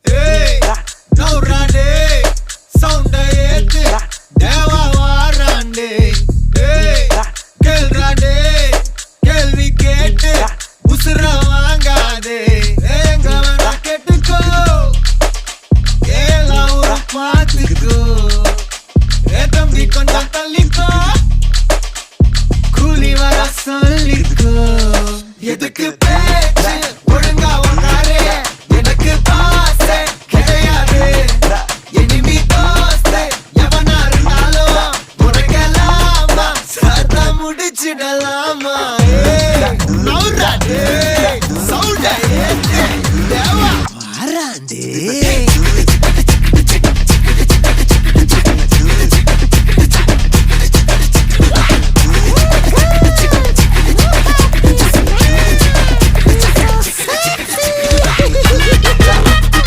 Hey, now rande, sound ஏத்து தேவா வாராண்டே. Hey, கேள்றாண்டே, கேள்வி கேட்டு உசுர வாங்காதே. எங்க வேணா கேட்டுக்கோ, எல்லாம் ஒரு பாத்துக்கோ. தம்பி கொஞ்சம் தள்ளிக்கோ, கூலி வர சொல்லிக்கோ. எதுக்கு பேச்சு ஒழுங்கா ஒன்றாரே, எனக்கு பாசே கிடையாது. எனிமி தோஸ்தே எவனா இருந்தாலும் உனக்கெல்லாமா சத்தா முடிச்சிடலாமா. நவுராடே, சவுண்டா ஏத்து தேவா வாராண்டே.